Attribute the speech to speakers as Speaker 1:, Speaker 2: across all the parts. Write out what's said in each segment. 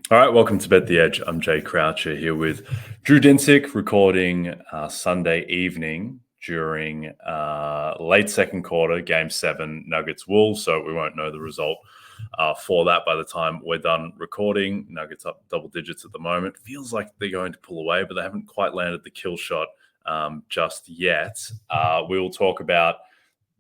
Speaker 1: All right, welcome to Bet the Edge. I'm Jay Croucher here with Drew Dinsick, recording Sunday evening during late second quarter, Game 7, Nuggets-Wolves. So we won't know the result for that by the time we're done recording. Nuggets up double digits at the moment. Feels like they're going to pull away, but they haven't quite landed the kill shot just yet. We will talk about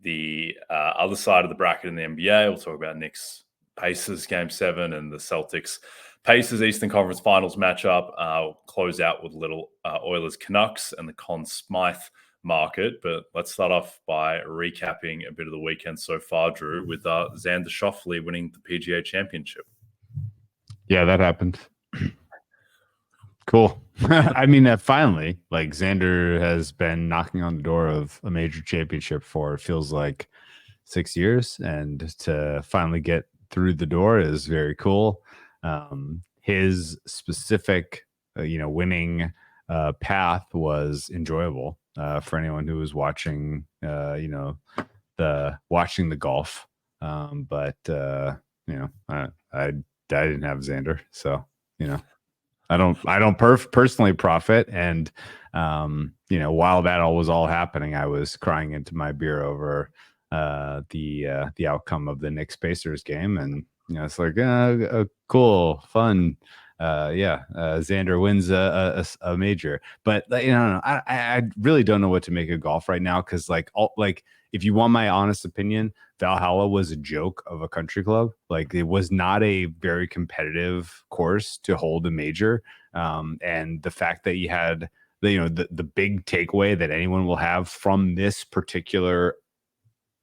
Speaker 1: the other side of the bracket in the NBA. We'll talk about Knicks Pacers Game 7 and the Celtics-Pacers Eastern Conference Finals matchup. Close out with a little Oilers-Canucks and the Conn Smythe market. But let's start off by recapping a bit of the weekend so far, Drew, with Xander Schauffele winning the PGA Championship.
Speaker 2: Yeah, that happened. Cool. I mean, finally, like Xander has been knocking on the door of a major championship for it feels like 6 years, and to finally get through the door is very cool. His specific, winning path was enjoyable for anyone who was watching, watching the golf. But I didn't have Xander, so I don't personally profit. And while that all was happening, I was crying into my beer over the outcome of the Knicks-Pacers game, and it's like cool, fun. Xander wins a major, but I really don't know what to make of golf right now, because if you want my honest opinion, Valhalla was a joke of a country club. Like, it was not a very competitive course to hold a major, and the fact that you had the big takeaway that anyone will have from this particular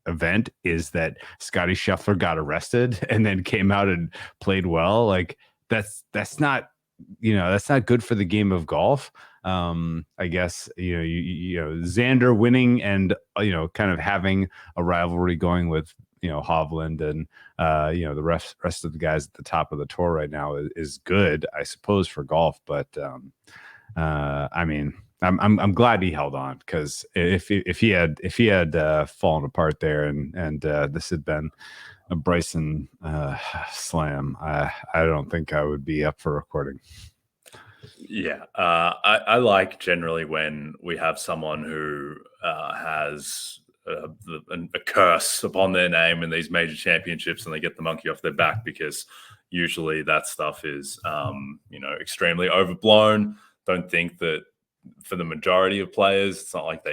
Speaker 2: event is that Scottie Scheffler got arrested and then came out and played well. Like, that's not that's not good for the game of golf. I guess Xander winning and kind of having a rivalry going with Hovland and the rest of the guys at the top of the tour right now is good, I suppose, for golf. But I mean, I'm glad he held on, because if he had fallen apart there and this had been a Bryson slam, I don't think I would be up for recording.
Speaker 1: Yeah, I like generally when we have someone who has a curse upon their name in these major championships and they get the monkey off their back, because usually that stuff is extremely overblown. Don't think that for the majority of players, it's not like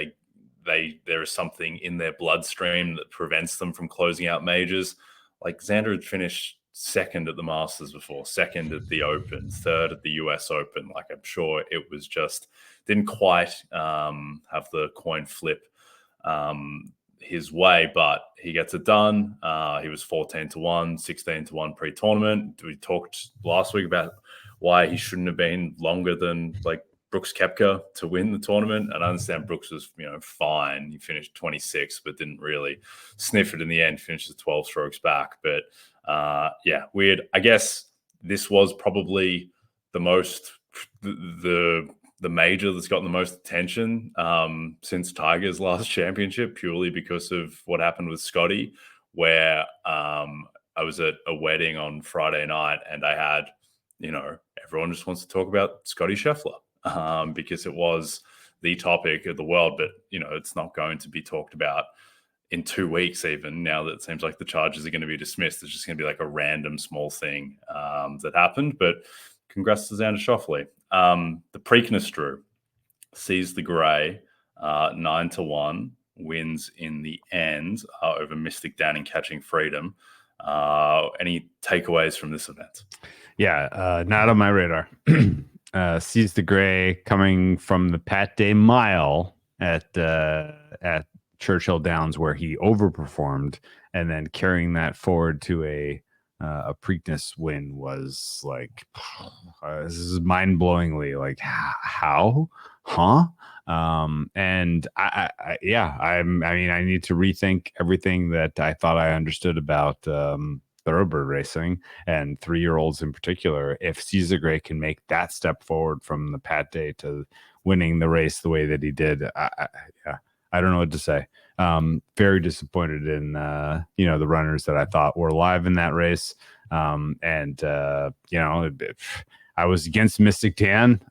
Speaker 1: there is something in their bloodstream that prevents them from closing out majors. Like, Xander had finished second at the Masters before, second at the Open, third at the US Open. Like, I'm sure it was just didn't quite have the coin flip his way, but he gets it done. He was 14-1, 16-1 pre-tournament. We talked last week about why he shouldn't have been longer than like Brooks Koepka to win the tournament. And I understand Brooks was, fine. He finished 26, but didn't really sniff it in the end. Finished 12 strokes back. But weird. I guess this was probably the major that's gotten the most attention since Tiger's last championship, purely because of what happened with Scotty, where I was at a wedding on Friday night and I had, everyone just wants to talk about Scotty Scheffler. Because it was the topic of the world, but it's not going to be talked about in 2 weeks. Even now that it seems like the charges are going to be dismissed, it's just going to be like a random small thing that happened. But congrats to Xander Schauffele. The Preakness, Drew, sees the grey 9-1, wins in the end over Mystic Danning Catching Freedom. Any takeaways from this event?
Speaker 2: Yeah, not on my radar. Sees the gray coming from the Pat Day Mile at Churchill Downs, where he overperformed, and then carrying that forward to a Preakness win was like, this is mind-blowingly like, how, and I need to rethink everything that I thought I understood about thoroughbred racing, and 3-year-olds in particular. If Caesar Gray can make that step forward from the Pat Day to winning the race the way that he did, I don't know what to say. Very disappointed in the runners that I thought were live in that race. I was against Mystic Dan.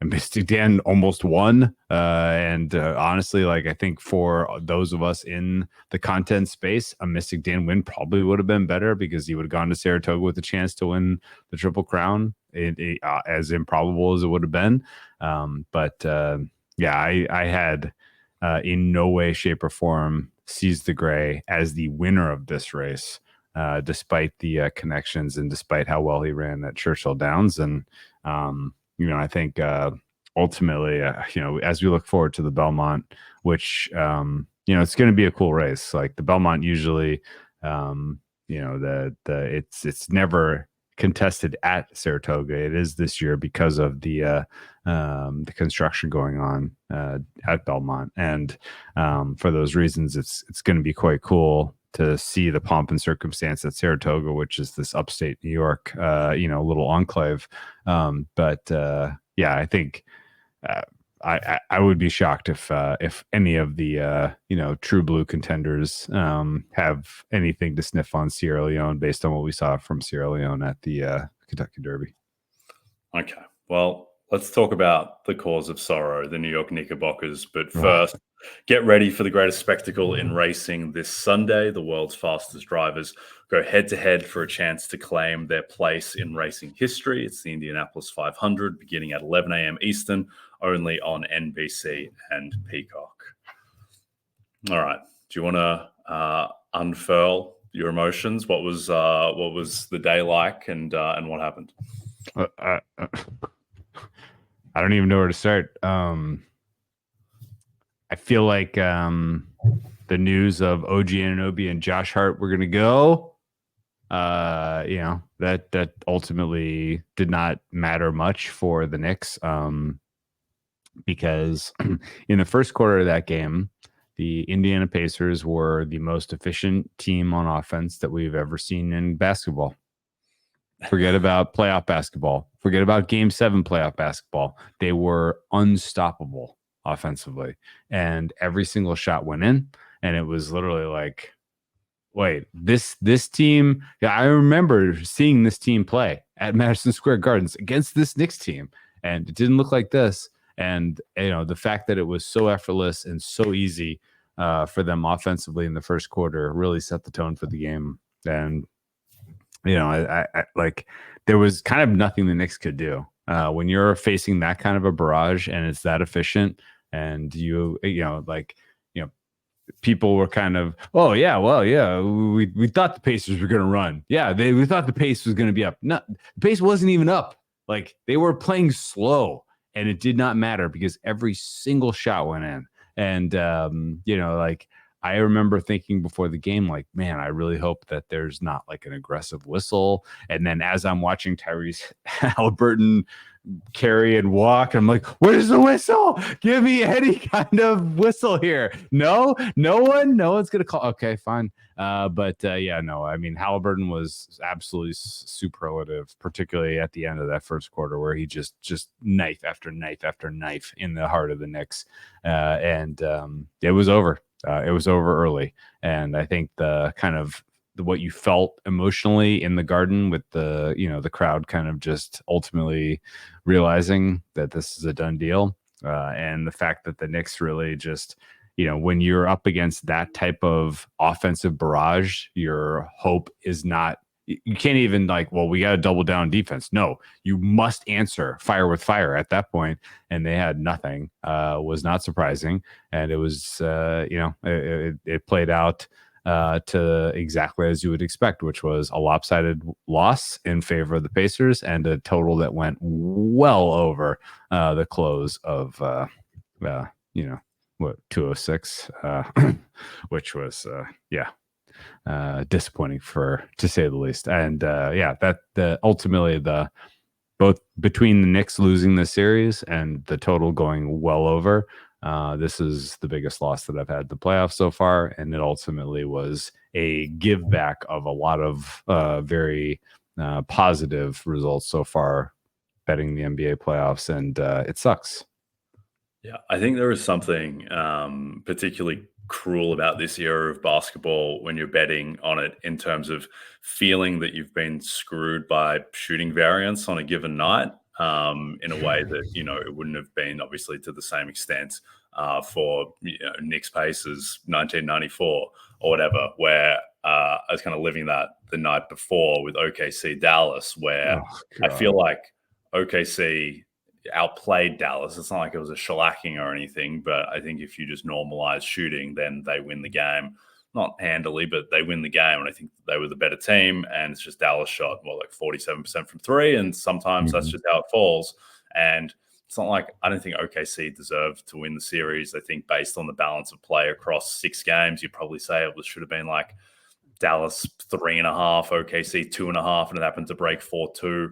Speaker 2: And Mystic Dan almost won. Honestly, like, I think for those of us in the content space, a Mystic Dan win probably would have been better because he would have gone to Saratoga with a chance to win the Triple Crown, as improbable as it would have been. I had in no way, shape, or form seized the Gray as the winner of this race, despite the connections and despite how well he ran at Churchill Downs. And I think ultimately, as we look forward to the Belmont, which it's going to be a cool race. Like the Belmont usually, it's never contested at Saratoga. It is this year because of the construction going on at Belmont, and for those reasons, it's going to be quite cool to see the pomp and circumstance at Saratoga, which is this upstate New York, little enclave. I think I would be shocked if any of the true blue contenders have anything to sniff on Sierra Leone based on what we saw from Sierra Leone at the Kentucky Derby.
Speaker 1: Okay, well, let's talk about the cause of sorrow, the New York Knickerbockers. But first, get ready for the greatest spectacle in racing this Sunday. The world's fastest drivers go head-to-head for a chance to claim their place in racing history. It's the Indianapolis 500, beginning at 11 a.m. Eastern, only on NBC and Peacock. All right. Do you want to unfurl your emotions? What was the day like, and what happened?
Speaker 2: I don't even know where to start. I feel like the news of OG Anunoby and Josh Hart were going to go. That ultimately did not matter much for the Knicks, because in the first quarter of that game, the Indiana Pacers were the most efficient team on offense that we've ever seen in basketball. Forget about playoff basketball. Forget about Game 7 playoff basketball. They were unstoppable offensively, and every single shot went in, and it was literally like, wait, this team. I remember seeing this team play at Madison Square Gardens against this Knicks team, and it didn't look like this. And the fact that it was so effortless and so easy for them offensively in the first quarter really set the tone for the game. And I like, there was kind of nothing the Knicks could do when you're facing that kind of a barrage and it's that efficient. And people were kind of, oh yeah, well, yeah, we thought the Pacers were going to run. Yeah, we thought the pace was going to be up. No, the pace wasn't even up. Like, they were playing slow, and it did not matter because every single shot went in. And I remember thinking before the game, like, man, I really hope that there's not like an aggressive whistle. And then as I'm watching Tyrese Halliburton carry and walk, I'm like, where's the whistle? Give me any kind of whistle here. No one's gonna call. Okay, fine. I mean, Halliburton was absolutely superlative, particularly at the end of that first quarter, where he just knife after knife after knife in the heart of the Knicks, and it was over. It was over early, and I think the kind of what you felt emotionally in the Garden with the crowd kind of just ultimately realizing that this is a done deal, and the fact that the Knicks really just, when you're up against that type of offensive barrage, your hope is not, you can't even like, well, we got to double down defense. No, you must answer fire with fire at that point. And they had nothing. Was not surprising. And it was, it played out to exactly as you would expect, which was a lopsided loss in favor of the Pacers and a total that went well over the close of, 206, which was, disappointing to say the least. And ultimately both between the Knicks losing the series and the total going well over, this is the biggest loss that I've had in the playoffs so far, and it ultimately was a give back of a lot of very positive results so far betting the NBA playoffs, and it sucks.
Speaker 1: Yeah, I think there is something particularly cruel about this era of basketball when you're betting on it in terms of feeling that you've been screwed by shooting variance on a given night, in a way that, it wouldn't have been obviously to the same extent for Knicks Pacers 1994 or whatever, where I was kind of living that the night before with OKC Dallas, where I feel like OKC outplayed Dallas. It's not like it was a shellacking or anything, but I think if you just normalize shooting, then they win the game. Not handily, but they win the game. And I think they were the better team. And it's just Dallas shot, like 47% from three. And sometimes that's just how it falls. And it's not like I don't think OKC deserved to win the series. I think based on the balance of play across 6 games, you'd probably say it should have been like Dallas 3.5, OKC 2.5, and it happened to break 4-2.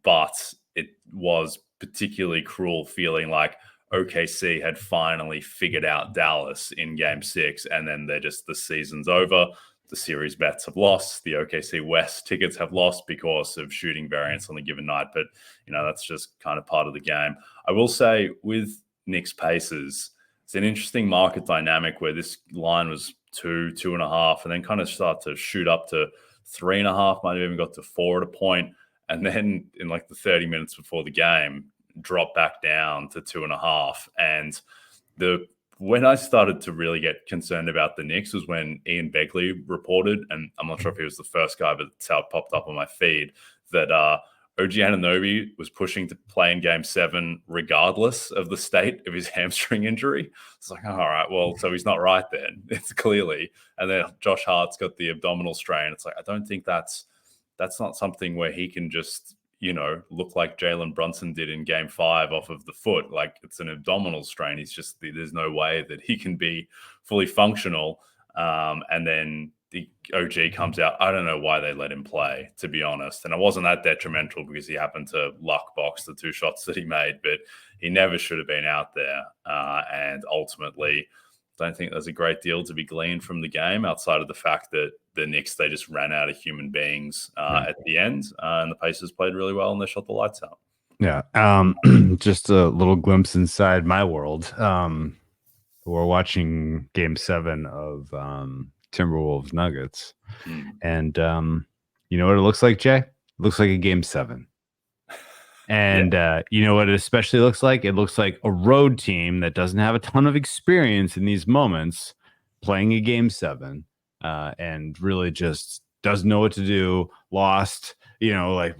Speaker 1: But it was particularly cruel feeling like OKC had finally figured out Dallas in game 6, and then the season's over. The series bets have lost. The OKC West tickets have lost because of shooting variance on a given night. But, that's just kind of part of the game. I will say with Knicks Pacers, it's an interesting market dynamic where this line was 2.5, and then kind of start to shoot up to 3.5, might have even got to 4 at a point. And then in like the 30 minutes before the game, drop back down to 2.5. And when I started to really get concerned about the Knicks was when Ian Begley reported, and I'm not sure if he was the first guy, but it's how it popped up on my feed, that OG Anunoby was pushing to play in game 7 regardless of the state of his hamstring injury. It's like, all right, well, so he's not right then. It's clearly. And then Josh Hart's got the abdominal strain. It's like, I don't think that's not something where he can just, look like Jalen Brunson did in game 5 off of the foot. Like, it's an abdominal strain. There's no way that he can be fully functional. And then the OG comes out. I don't know why they let him play, to be honest. And it wasn't that detrimental because he happened to luck box the 2 shots that he made, but he never should have been out there. And ultimately, I don't think there's a great deal to be gleaned from the game outside of the fact that the Knicks, they just ran out of human beings at the end, and the Pacers played really well and they shot the lights out.
Speaker 2: Yeah. Just a little glimpse inside my world. We're watching game 7 of Timberwolves Nuggets. And you know what it looks like, Jay? It looks like a game 7. And you know what it especially looks like? It looks like a road team that doesn't have a ton of experience in these moments playing a game 7 and really just doesn't know what to do, lost, like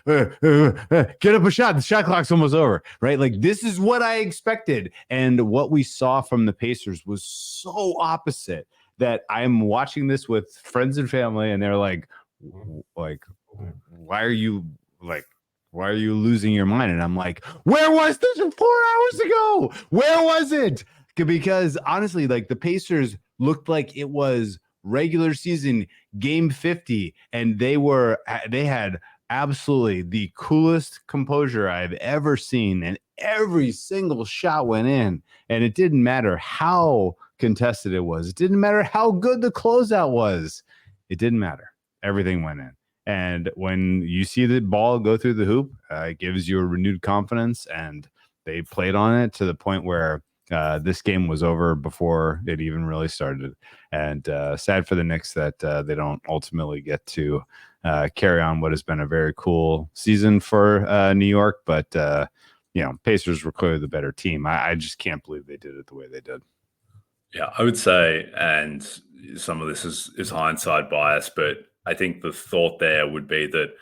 Speaker 2: get up a shot. The shot clock's almost over, right? Like, this is what I expected. And what we saw from the Pacers was so opposite that I'm watching this with friends and family, and they're like, why are you losing your mind? And I'm like, where was this 4 hours ago? Where was it? Because honestly, like, the Pacers looked like it was regular season game 50, and they had absolutely the coolest composure I've ever seen, and every single shot went in, and it didn't matter how contested it was. It didn't matter how good the closeout was. It didn't matter. Everything went in. And when you see the ball go through the hoop, it gives you a renewed confidence, and they played on it to the point where this game was over before it even really started. And sad for the Knicks that they don't ultimately get to carry on what has been a very cool season for New York. But, Pacers were clearly the better team. I just can't believe they did it the way they did.
Speaker 1: Yeah, I would say, and some of this is hindsight bias, but I think the thought there would be that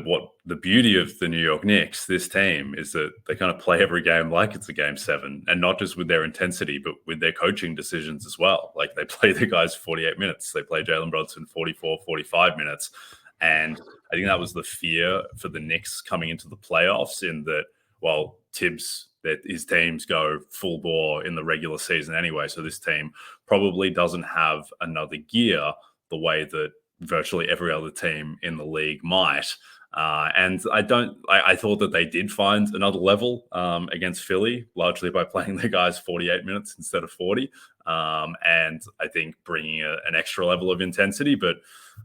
Speaker 1: what the beauty of the New York Knicks, this team, is that they kind of play every game like it's a game 7, and not just with their intensity, but with their coaching decisions as well. Like, they play the guys 48 minutes. They play Jalen Brunson 44, 45 minutes. And I think that was the fear for the Knicks coming into the playoffs, in that, well, Tibbs, that his teams go full bore in the regular season anyway. So this team probably doesn't have another gear the way that virtually every other team in the league might. And I thought that they did find another level against Philly, largely by playing their guys 48 minutes instead of 40. And I think bringing an extra level of intensity. But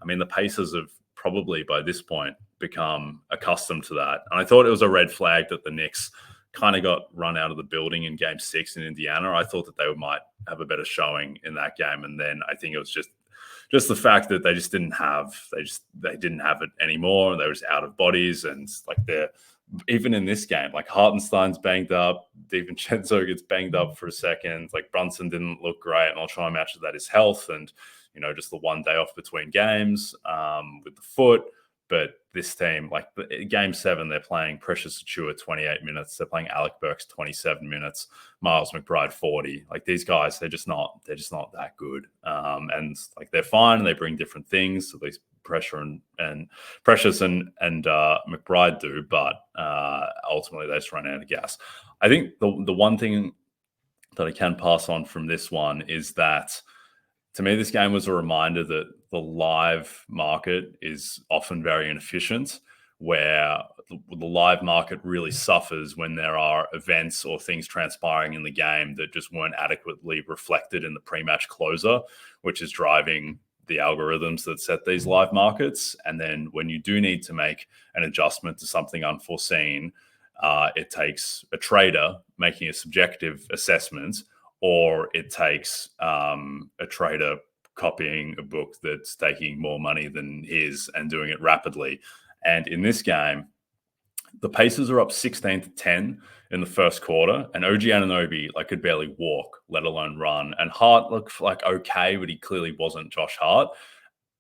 Speaker 1: I mean, the Pacers have probably by this point become accustomed to that. And I thought it was a red flag that the Knicks kind of got run out of the building in Game 6 in Indiana. I thought that they might have a better showing in that game, and then I think it was just the fact that they didn't have it anymore. They were just out of bodies, and like they're even in this game, like Hartenstein's banged up, DiVincenzo gets banged up for a second, like Brunson didn't look great, and I'll try and match that his health and just the one day off between games with the foot. But this team, like Game 7, they're playing Precious Achiuwa 28 minutes. They're playing Alec Burks 27 minutes. Miles McBride 40. Like these guys, they're just not that good. And like they're fine. And they bring different things. At least Precious and McBride do. But ultimately, they just run out of gas. I think the one thing that I can pass on from this one is that, to me, this game was a reminder that the live market is often very inefficient, where the live market really suffers when there are events or things transpiring in the game that just weren't adequately reflected in the pre-match closer, which is driving the algorithms that set these live markets. And then when you do need to make an adjustment to something unforeseen, it takes a trader making a subjective assessment, or it takes a trader copying a book that's taking more money than his and doing it rapidly. And in this game, the Pacers are up 16-10 in the first quarter, and OG Anunoby could barely walk, let alone run. And Hart looked like okay, but he clearly wasn't Josh Hart.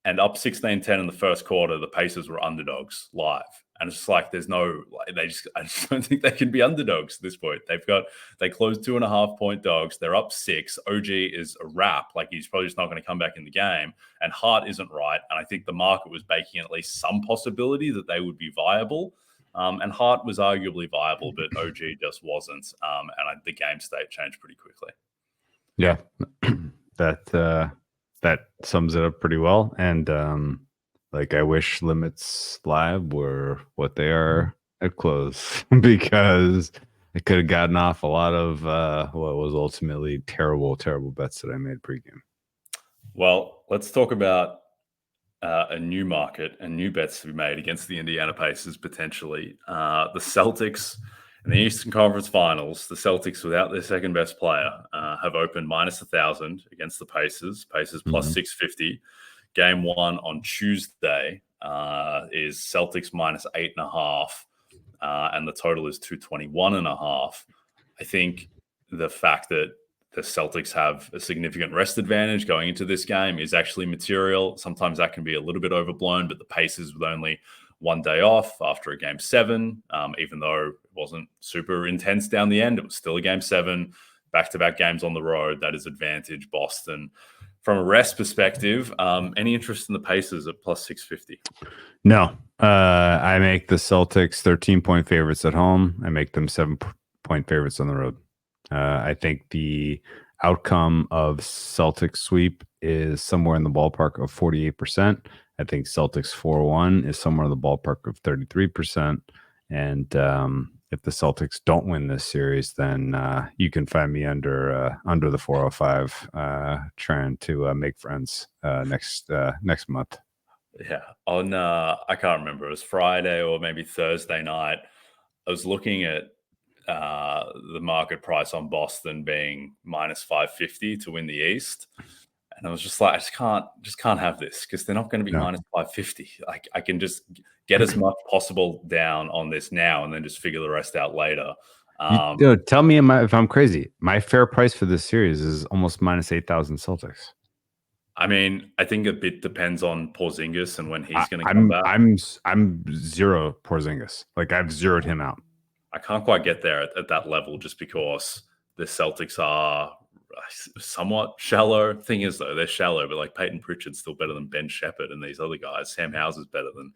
Speaker 1: And up 16-10 in the first quarter, the Pacers were underdogs live. And it's just like, I just don't think they can be underdogs at this point. They closed 2.5-point dogs. They're up 6. OG is a wrap. Like, he's probably just not going to come back in the game. And Hart isn't right. And I think the market was baking at least some possibility that they would be viable. And Hart was arguably viable, but OG just wasn't. And the game state changed pretty quickly.
Speaker 2: Yeah, that sums it up pretty well. And I wish limits live were what they are at close, because I could have gotten off a lot of what was ultimately terrible bets that I made pregame.
Speaker 1: Well, let's talk about a new market and new bets to be made against the Indiana Pacers potentially. The Celtics in the Eastern Conference Finals, the Celtics without their second best player have opened -1,000 against the Pacers. Pacers plus 650. Game 1 on Tuesday is Celtics -8.5, and the total is 221.5. I think the fact that the Celtics have a significant rest advantage going into this game is actually material. Sometimes that can be a little bit overblown, but the Pacers with only one day off after a Game 7, even though it wasn't super intense down the end, it was still a Game 7, back-to-back games on the road. That is advantage Boston. From a rest perspective, any interest in the Pacers at plus 650?
Speaker 2: No. I make the Celtics 13-point favorites at home. I make them 7-point favorites on the road. I think the outcome of Celtics sweep is somewhere in the ballpark of 48%. I think Celtics 4-1 is somewhere in the ballpark of 33%. And if the Celtics don't win this series, then you can find me under the 405 trying to make friends next month.
Speaker 1: Yeah, on I can't remember. It was Friday or maybe Thursday night. I was looking at the market price on Boston being -550 to win the East, and I was just like, I just can't have this, because they're not going to be -550. Like, I can just get as much possible down on this now, and then just figure the rest out later.
Speaker 2: Tell me if I'm crazy. My fair price for this series is almost -8,000 Celtics.
Speaker 1: I mean, I think a bit depends on Porzingis and when he's going to come back.
Speaker 2: I'm zero Porzingis. Like, I've zeroed him out.
Speaker 1: I can't quite get there at that level, just because the Celtics are somewhat shallow. Thing is, though, they're shallow, but like Peyton Pritchard's still better than Ben Shepherd and these other guys. Sam Hauser's better than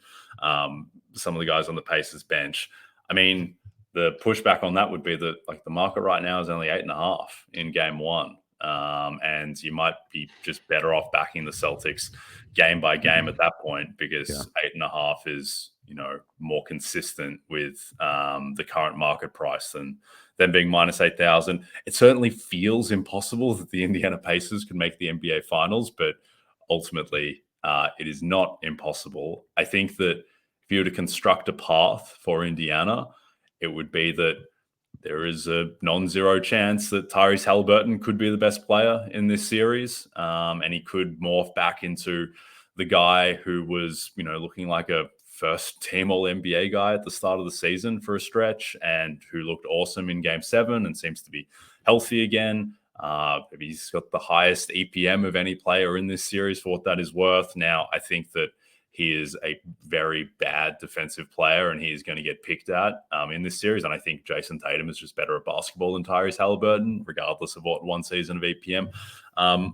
Speaker 1: some of the guys on the Pacers bench. I mean, the pushback on that would be that like the market right now is only 8.5 in Game 1. And you might be just better off backing the Celtics game by game at that point, because 8.5 is, more consistent with the current market price than being -8,000. It certainly feels impossible that the Indiana Pacers could make the NBA Finals, but ultimately it is not impossible. I think that if you were to construct a path for Indiana, it would be that there is a non-zero chance that Tyrese Halliburton could be the best player in this series, and he could morph back into the guy who was, looking like a first-team All-NBA guy at the start of the season for a stretch, and who looked awesome in Game 7 and seems to be healthy again. He's got the highest EPM of any player in this series for what that is worth. Now, I think that he is a very bad defensive player, and he is going to get picked at in this series. And I think Jason Tatum is just better at basketball than Tyrese Halliburton, regardless of what one season of EPM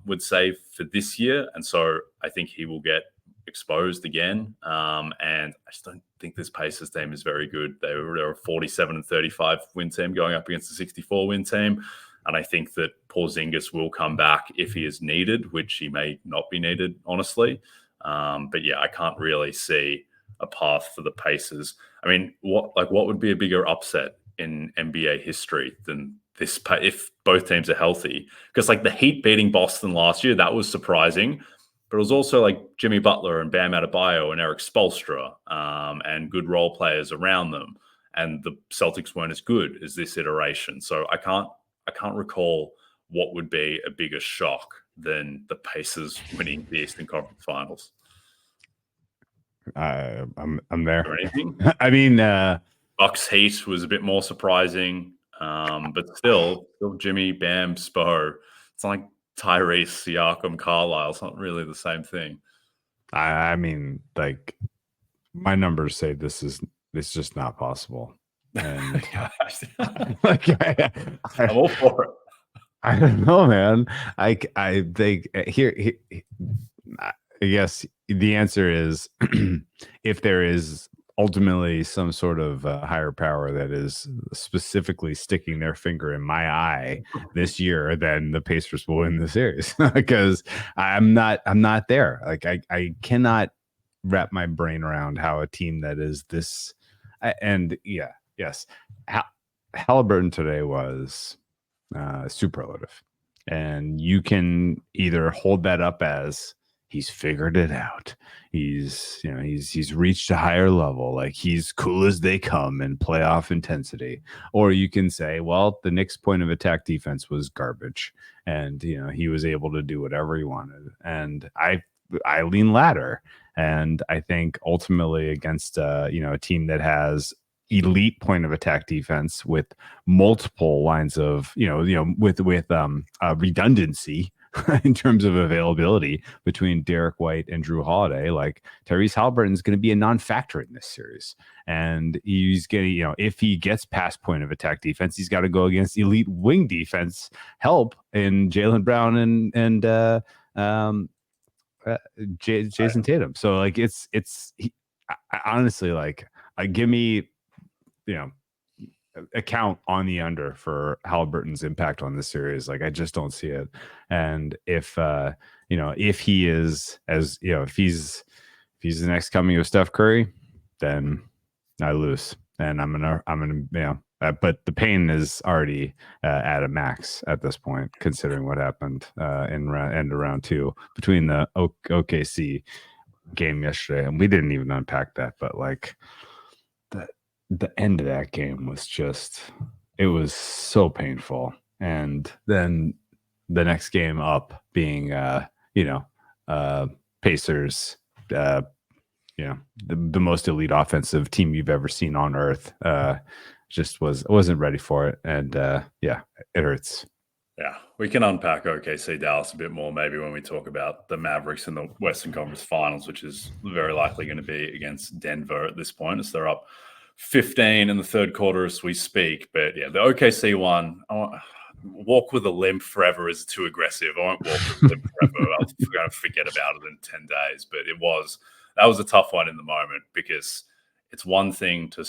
Speaker 1: would say for this year. And so I think he will get exposed again. And I just don't think this Pacers team is very good. They're a 47-35 win team going up against a 64 win team. And I think that Porzingis will come back if he is needed, which he may not be needed, honestly. But yeah, I can't really see a path for the Pacers. I mean, what would be a bigger upset in NBA history than this if both teams are healthy? Because the Heat beating Boston last year, that was surprising. But it was also Jimmy Butler and Bam Adebayo and Eric Spoelstra and good role players around them. And the Celtics weren't as good as this iteration. So I can't recall what would be a bigger shock than the Pacers winning the Eastern Conference Finals.
Speaker 2: I'm there.
Speaker 1: Or anything?
Speaker 2: I mean,
Speaker 1: Bucks Heat was a bit more surprising, but still Jimmy, Bam, Spo. It's not like Tyrese, Siakam, Carlisle. It's not really the same thing.
Speaker 2: I mean, my numbers say it's just not possible. And
Speaker 1: I'm all for it.
Speaker 2: I don't know, man. I think here I guess the answer is if there is ultimately some sort of higher power that is specifically sticking their finger in my eye this year, then the Pacers will win the series because I'm not there. I cannot wrap my brain around how a team that is this yes. Halliburton today was superlative, and you can either hold that up as he's figured it out, he's reached a higher level, he's cool as they come in playoff intensity, or you can say, well, the Knicks' point of attack defense was garbage, and he was able to do whatever he wanted. And I lean latter, and I think ultimately against a team that has elite point of attack defense with multiple lines of with redundancy in terms of availability between Derek White and Drew Holiday, Tyrese Halliburton is going to be a non-factor in this series, and he's getting if he gets past point of attack defense, he's got to go against elite wing defense help in Jaylen Brown and Jason Tatum. So honestly, give me account on the under for Halliburton's impact on this series. I just don't see it. And if he is if he's the next coming of Steph Curry, then I lose, and I'm gonna but the pain is already at a max at this point, considering what happened in end of round 2 between the OKC game yesterday, and we didn't even unpack that, but the end of that game was it was so painful. And then the next game up being Pacers, the most elite offensive team you've ever seen on earth, wasn't ready for it. And it hurts.
Speaker 1: Yeah, we can unpack OKC Dallas a bit more maybe when we talk about the Mavericks in the Western Conference Finals, which is very likely going to be against Denver at this point, as they're up 15 in the third quarter as we speak. But yeah, the OKC one, walk with a limp forever is too aggressive. I won't walk with a limp forever. I'm going to forget about it in 10 days. But that was a tough one in the moment, because it's one thing to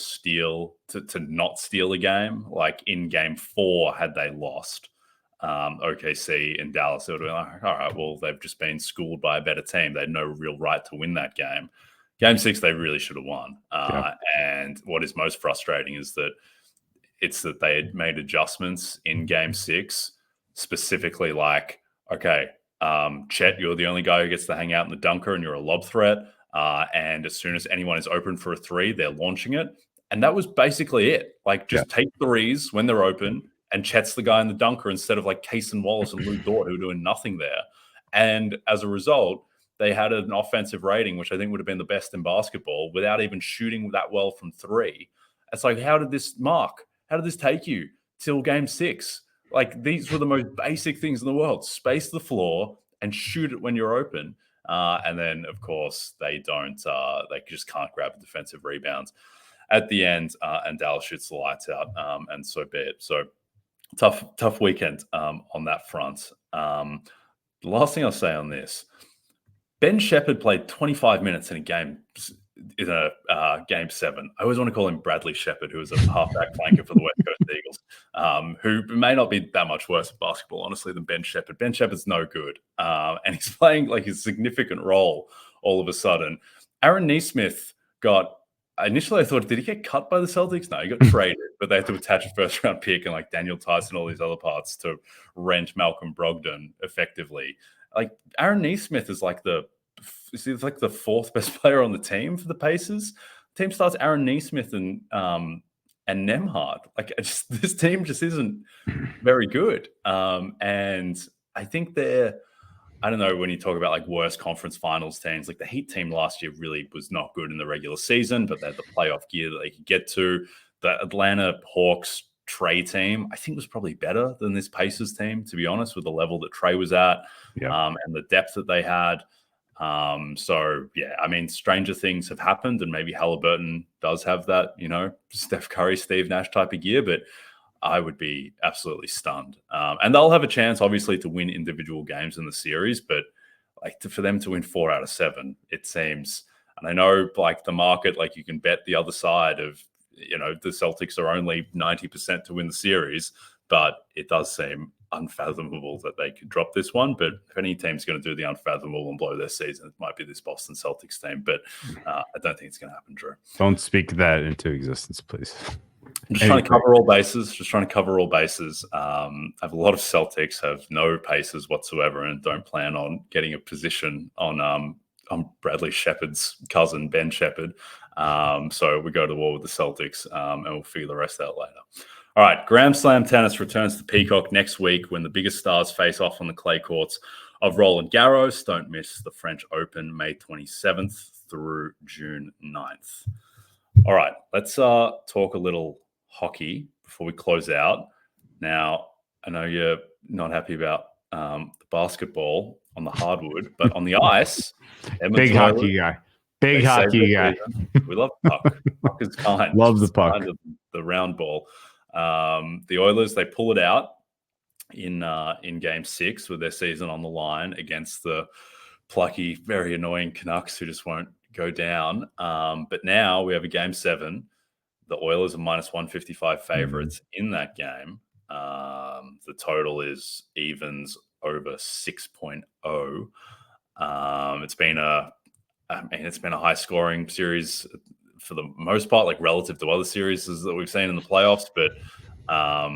Speaker 1: not steal a game. In game 4, had they lost OKC in Dallas, it would have been all right, well, they've just been schooled by a better team. They had no real right to win that game. Game 6, they really should have won. And what is most frustrating is that they had made adjustments in Game 6, specifically okay, Chet, you're the only guy who gets to hang out in the dunker, and you're a lob threat. And as soon as anyone is open for a 3, they're launching it. And that was basically it. Like, just
Speaker 2: Yeah.
Speaker 1: take threes when they're open, and Chet's the guy in the dunker instead of like Case and Wallace and Lou Dort, who were doing nothing there. And as a result, they had an offensive rating, which I think would have been the best in basketball, without even shooting that well from three. It's like, how did this take you till game 6? Like, these were the most basic things in the world. Space the floor and shoot it when you're open. And then, of course, they just can't grab defensive rebounds at the end, and Dallas shoots the lights out, and so be it. So tough weekend on that front. The last thing I'll say on this, Ben Shepherd played 25 minutes in a game 7. I always want to call him Bradley Shepherd, who was a halfback flanker for the West Coast Eagles, who may not be that much worse at basketball, honestly, than Ben Shepherd. Ben Shepherd's no good, and he's playing like a significant role all of a sudden. Aaron Nesmith initially I thought, did he get cut by the Celtics? No, he got traded, but they had to attach a first-round pick and like Daniel Tice and all these other parts to rent Malcolm Brogdon effectively. Like, Aaron Nesmith is like the 4th best player on the team for the Pacers. The team starts Aaron Nesmith and Nembhard. Like, this team just isn't very good. And I think I don't know, when you talk about like worst conference finals teams, like the Heat team last year really was not good in the regular season, but they had the playoff gear that they could get to. The Atlanta Hawks Trey team, I think, was probably better than this Pacers team, to be honest, with the level that Trey was at, and the depth that they had. So yeah, I mean, stranger things have happened, and maybe Halliburton does have that, Steph Curry, Steve Nash type of gear, but I would be absolutely stunned. And they'll have a chance, obviously, to win individual games in the series, but for them to win 4 out of 7, it seems. And I know, like, the market, like, you can bet the other side of, the Celtics are only 90% to win the series, but it does seem unfathomable that they could drop this one. But if any team's going to do the unfathomable and blow their season, it might be this Boston Celtics team. But I don't think it's going to happen, Drew.
Speaker 2: Don't speak that into existence, please.
Speaker 1: I'm just trying to cover all bases. I have a lot of Celtics, have no Pacers whatsoever, and don't plan on getting a position on Bradley Shepherd's cousin, Ben Shepherd. So we go to war with the Celtics, and we'll figure the rest out later. All right, Grand Slam tennis returns to Peacock next week when the biggest stars face off on the clay courts of Roland Garros. Don't miss the French Open, May 27th through June 9th. All right, let's talk a little hockey before we close out. Now, I know you're not happy about the basketball on the hardwood, but on the ice,
Speaker 2: big hockey guy. Big hockey guy.
Speaker 1: We love puck. Puck is kind.
Speaker 2: Love the puck.
Speaker 1: Kind of the round ball. The Oilers, they pull it out in Game 6 with their season on the line against the plucky, very annoying Canucks who just won't go down. But now we have a Game 7. The Oilers are -155 favorites in that game. The total is evens over 6.0. It's been a high scoring series for the most part, like relative to other series that we've seen in the playoffs. But a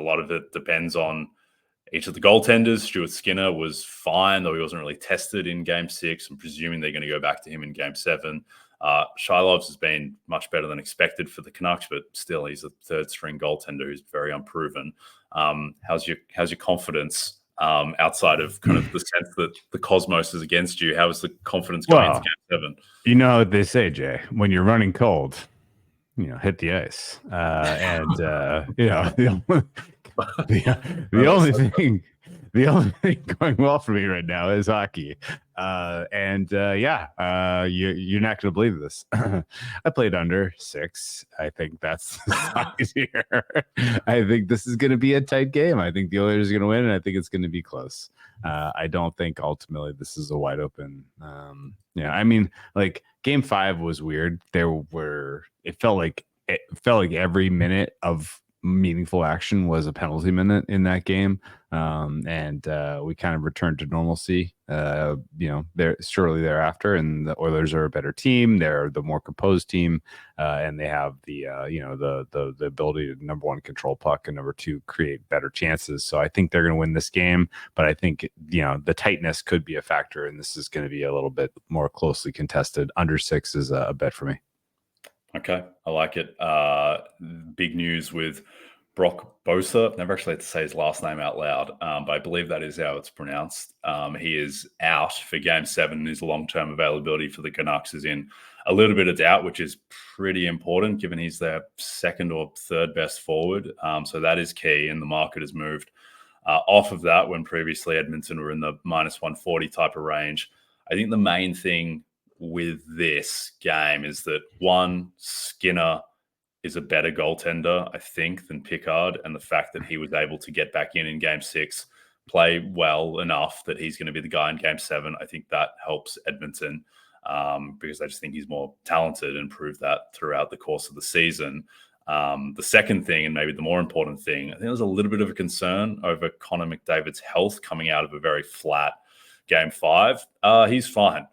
Speaker 1: lot of it depends on each of the goaltenders. Stuart Skinner was fine, though he wasn't really tested in Game 6. I'm presuming they're going to go back to him in Game 7. Shilovs has been much better than expected for the Canucks, but still, he's a third-string goaltender who's very unproven. How's your confidence outside of kind of the sense that the cosmos is against you? How is the confidence going into Game 7?
Speaker 2: You know what they say, Jay. When you're running cold, hit the ice. The only thing going well for me right now is hockey. You're not going to believe this. I played under 6. I think that's the size here. I think this is going to be a tight game. I think the Oilers are going to win, and I think it's going to be close. I don't think ultimately this is a wide open. Game 5 was weird. It felt like every minute of meaningful action was a penalty minute in that game. We kind of returned to normalcy, there shortly thereafter. And the Oilers are a better team. They're the more composed team, and they have the ability to, number one, control puck, and number 2, create better chances. So I think they're going to win this game, but I think, the tightness could be a factor, and this is going to be a little bit more closely contested. Under 6 is a bet for me.
Speaker 1: Okay, I like it. Big news with Brock Bosa. I've never actually had to say his last name out loud, but I believe that is how it's pronounced. He is out for Game 7. His long-term availability for the Canucks is in a little bit of doubt, which is pretty important given he's their second or third best forward. So that is key, and the market has moved off of that when previously Edmonton were in the minus 140 type of range. I think the main thing with this game is that one, Skinner is a better goaltender, I think, than Pickard. And the fact that he was able to get back in Game 6, play well enough that he's going to be the guy in Game 7, I think that helps Edmonton because I just think he's more talented and proved that throughout the course of the season. The second thing, and maybe the more important thing, I think there's a little bit of a concern over Connor McDavid's health coming out of a very flat Game 5. He's fine.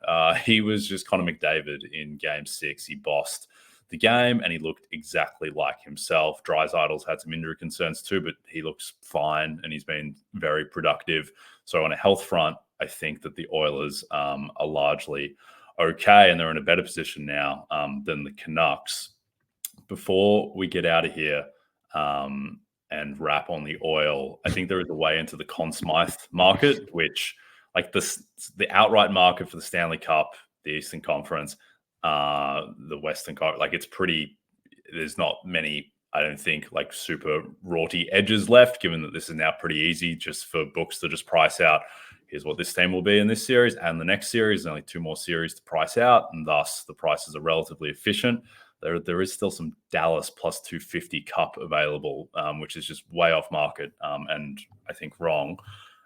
Speaker 1: He was just Connor McDavid in Game 6. He bossed the game and he looked exactly like himself. Dreisaitl's had some injury concerns too, but he looks fine and he's been very productive. So on a health front, I think that the Oilers are largely okay and they're in a better position now than the Canucks. Before we get out of here and wrap on the oil, I think there is a way into the Conn Smythe market, which like the outright market for the Stanley Cup, the Eastern Conference, the Western Conference, like it's pretty, there's not many, I don't think, like super rorty edges left, given that this is now pretty easy just for books to just price out. Here's what this team will be in this series and the next series. There's only 2 more series to price out, and thus the prices are relatively efficient. There is still some Dallas plus 250 cup available, which is just way off market and I think wrong.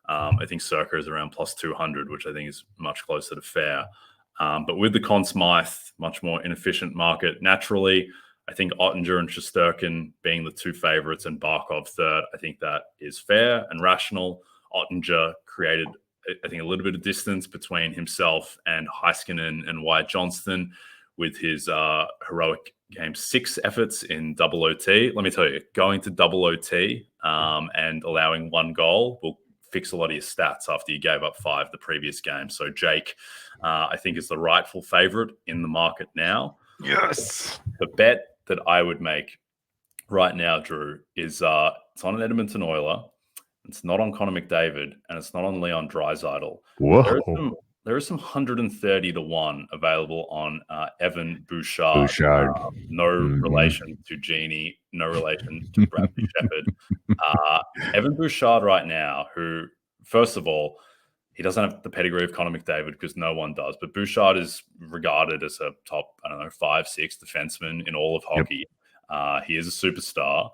Speaker 1: I think Circa is around plus 200, which I think is much closer to fair. But with the Conn Smythe, much more inefficient market. Naturally, I think Ottinger and Shesterkin being the 2 favorites and Barkov third, I think that is fair and rational. Ottinger created, I think, a little bit of distance between himself and Heiskanen and Wyatt Johnston with his heroic Game 6 efforts in double OT. Let me tell you, going to double OT and allowing 1 goal will fix a lot of your stats after you gave up 5 the previous game. So Jake, I think, is the rightful favorite in the market now.
Speaker 2: Yes.
Speaker 1: The bet that I would make right now, Drew, is it's on an Edmonton Oiler. It's not on Connor McDavid, and it's not on Leon Draisaitl.
Speaker 2: Whoa.
Speaker 1: There is some 130 to 1 available on Evan Bouchard. No relation to Genie, no relation to Bradley Shepard. Evan Bouchard right now, who, first of all, he doesn't have the pedigree of Connor McDavid because no one does, but Bouchard is regarded as a top, 5-6 defenseman in all of hockey. Yep. He is a superstar.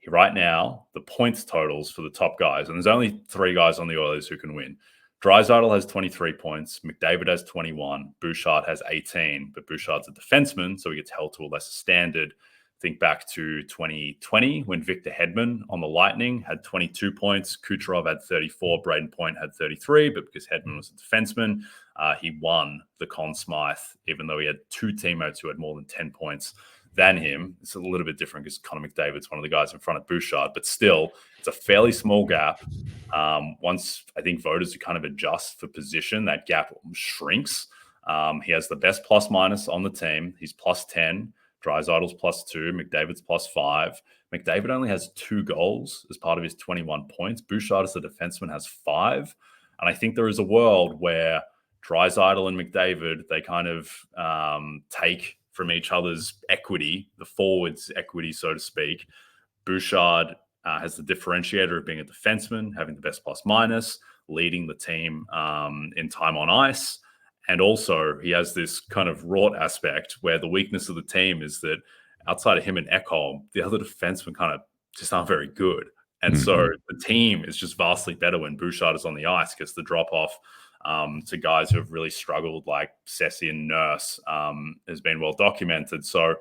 Speaker 1: Right now, the points totals for the top guys, and there's only 3 guys on the Oilers who can win. Draisaitl has 23 points. McDavid has 21. Bouchard has 18. But Bouchard's a defenseman, so he gets held to a lesser standard. Think back to 2020 when Victor Hedman on the Lightning had 22 points. Kucherov had 34. Braden Point had 33. But because Hedman was a defenseman, he won the Conn Smythe, even though he had 2 teammates who had more than 10 points than him. It's a little bit different because Connor McDavid's one of the guys in front of Bouchard, but still, it's a fairly small gap. Once I think voters who kind of adjust for position, that gap shrinks. He has the best plus minus on the team. He's plus 10. Draisaitl's plus 2. McDavid's plus 5. McDavid only has 2 goals as part of his 21 points. Bouchard, as a defenseman, has 5. And I think there is a world where Draisaitl and McDavid, they kind of take from each other's equity, the forwards' equity, so to speak. Bouchard has the differentiator of being a defenseman, having the best plus minus, leading the team in time on ice. And also he has this kind of wrought aspect where the weakness of the team is that outside of him and Ekholm, the other defensemen kind of just aren't very good. And so the team is just vastly better when Bouchard is on the ice because the drop-off to guys who have really struggled like Sessi and Nurse has been well documented. So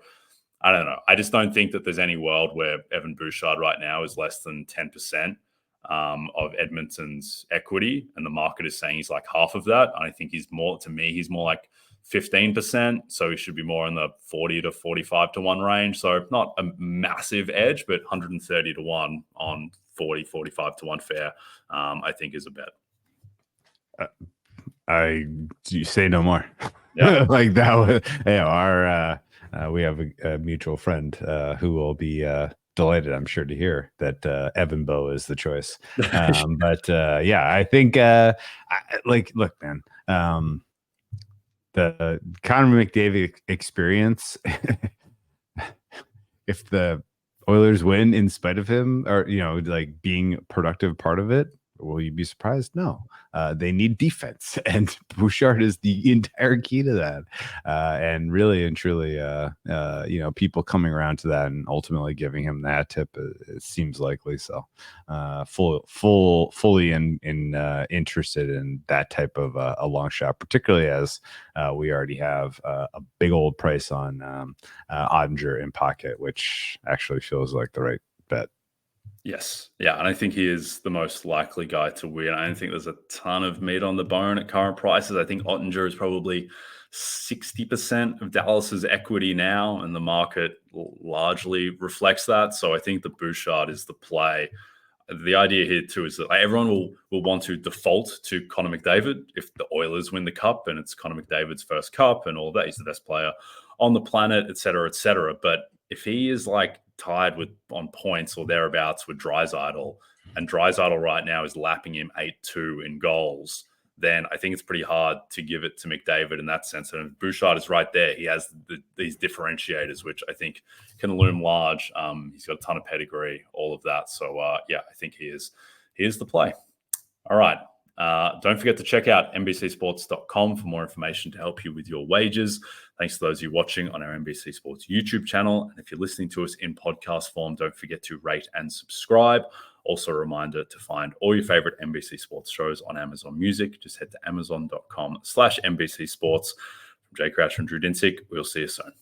Speaker 1: I don't know. I just don't think that there's any world where Evan Bouchard right now is less than 10% of Edmonton's equity. And the market is saying he's like half of that. I think he's more like 15%. So he should be more in the 40 to 45 to 1 range. So not a massive edge, but 130 to 1 on 40, 45 to 1 fair, I think is a bet. You
Speaker 2: say no more.
Speaker 1: Yeah.
Speaker 2: Like that was, we have a mutual friend who will be delighted, I'm sure, to hear that Evan Bow is the choice. But yeah, I think look, man, the Connor McDavid experience. If the Oilers win in spite of him, or like being a productive part of it, will you be surprised? No. They need defense, and Bouchard is the entire key to that. And really and truly, people coming around to that and ultimately giving him that tip, it seems likely. So, fully interested in that type of a long shot, particularly as we already have a big old price on Ottinger in pocket, which actually feels like the right bet.
Speaker 1: Yes. Yeah. And I think he is the most likely guy to win. I don't think there's a ton of meat on the bone at current prices. I think Ottinger is probably 60% of Dallas's equity now, and the market largely reflects that. So I think the Bouchard is the play. The idea here too is that everyone will want to default to Connor McDavid if the Oilers win the cup and it's Connor McDavid's first cup and all that. He's the best player on the planet, et cetera, et cetera. But if he is like tied on points or thereabouts with Draisaitl, and Draisaitl right now is lapping him 8-2 in goals, then I think it's pretty hard to give it to McDavid in that sense. And Bouchard is right there. He has these differentiators, which I think can loom large. He's got a ton of pedigree, all of that. So, yeah, I think he is the play. All right. Don't forget to check out NBCsports.com for more information to help you with your wagers. Thanks to those of you watching on our NBC Sports YouTube channel. And if you're listening to us in podcast form, don't forget to rate and subscribe. Also, a reminder to find all your favorite NBC Sports shows on Amazon Music. Just head to amazon.com/NBC Sports. From Jay Crouch and Drew Dinsick, we'll see you soon.